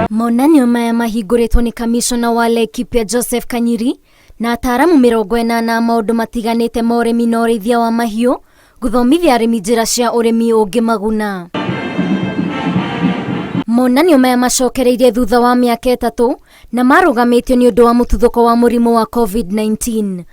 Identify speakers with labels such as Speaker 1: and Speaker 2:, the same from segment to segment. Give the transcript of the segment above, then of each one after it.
Speaker 1: Monanio maya mahingũrĩtwo nĩ kamishona wa Laikipia Joseph Kanyiri na ataaramu 80 maũndũ matiganĩte ma ũrĩmi na ũrĩithia wa mahiũ gũthomithia arĩmi njĩra cia ũrĩmi ũngĩmaguna. Monanio maya macokereirie thutha wa mĩaka 3 na marũgamĩtio nĩ ũndũ wa mũtuthũko wa mũrimũ wa COVID-19.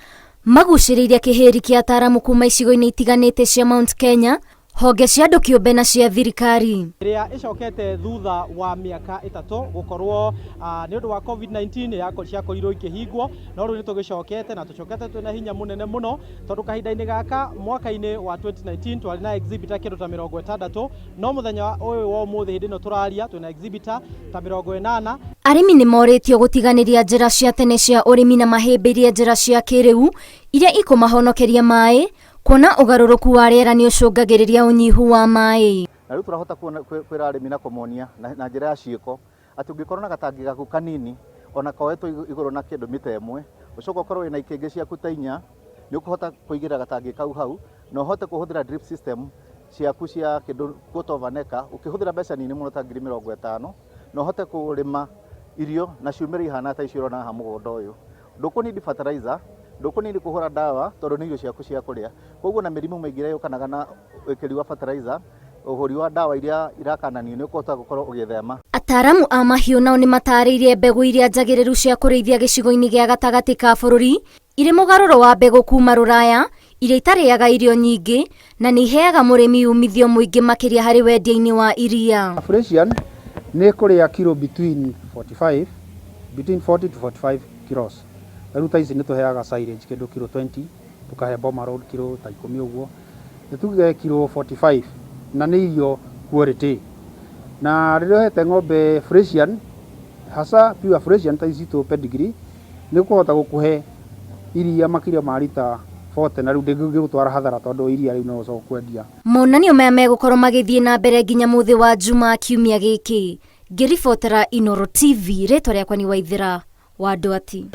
Speaker 1: Magucĩrĩirie kĩhĩri kĩa ataaramu kuma icigo-inĩ itiganĩte cia Mount Kenya, honge cia andũ kĩũmbe na cia thirikari.
Speaker 2: Ĩrĩa ĩcokete thutha wa mĩaka 3 gũkorwo nĩ ũndũ wa COVID-19 ciakorirwo ikĩhingwo, no rĩu nĩtũgĩcokete na tũcokete twĩna hinya mũnene mũno tondũ kahinda-inĩ gaka mwaka-inĩ wa 2019 twarĩ na exhibitor kĩndũ ta 60, no mũthenya ũyũ wa ũmũthĩ hĩndĩ ĩno tũraria twĩna exhibitor ta 80.
Speaker 1: Arĩmi nĩ morĩtio gũtiganĩria njĩra cia tene cia ũrĩmi na mahĩmbĩrie njĩra cia kĩrĩu iria ikũmahonokeria maĩ, kuona ũgarũrũku wa rĩera nĩ ũcũngagĩrĩria ũnyihu wa maĩ.
Speaker 3: Na rĩu tũrahota kwĩra arĩmi na kũmonia na njĩra ya ciĩko atĩ ũngĩkorwo na gatangi gaku kanini ona koetwo igũrũ na kĩndũ mita 1 ũcoka ũkorwo wĩna ikĩngĩ ciaku ta 4 nĩ ũkũhota kũigĩra gatangi kau hau na ũhote kũhũthĩra drip system ciaku cia kĩndũ gũtovaneka ũkĩhũthĩra mbeca nini mũno ta 50,000 na ũhote kũrĩma irio na ciumĩre ihana ta icio ũrona haha mũgũnda ũyũ. Ndũkũnindi fertilizer, ndũkũnindi kũhũra ndawa tondũ nĩ irio ciaku cia kũrĩa. Koguo na mĩrimũ mĩingĩ ĩrĩa yũkanaga na wĩkĩri wa fertilizer, ũhũri wa ndawa iria irakananio nĩ ũkũhota gũkorwo ũgĩthema.
Speaker 1: Ataaramu a mahiũ nao nĩ matarĩirie mbegũ iria njagĩrĩru cia kũrĩithia gĩcigo-inĩ gĩa gatagatĩ ka bũrũri irĩ mũgarũro wa mbegũ kuma Rũraya iria itarĩaga irio nyingĩ na nĩ iheaga mũrĩmi umithio mũingĩ makĩria harĩ wendia-inĩ wa iria.
Speaker 4: Fresian nĩ kũrĩa kilo between 40 to 45 kilos. Ruta ici nĩ tũheaga silage kĩndũ kilo 20, tukahe boma road kilo ta 10 ũguo. Nĩtuge kilo 45 na nĩ irio quality. Na rĩrĩa hete ng'ombe Fresian, hasa pure Fresian ta ici to pedigree, nĩ kũhota gũkũhe iria makĩria ma lita 40 na rĩu ndĩngĩgũtwara hathara tondũ iria rĩu no ũcoka kwendia.
Speaker 1: Monanio maya megũkorwo magĩthiĩ na mbere nginya mũthĩ wa Jumaa kiumia gĩkĩ. Ngĩribotera Inooro TV, rĩtwa rĩakwa nĩ Waithĩra wa Ndwati.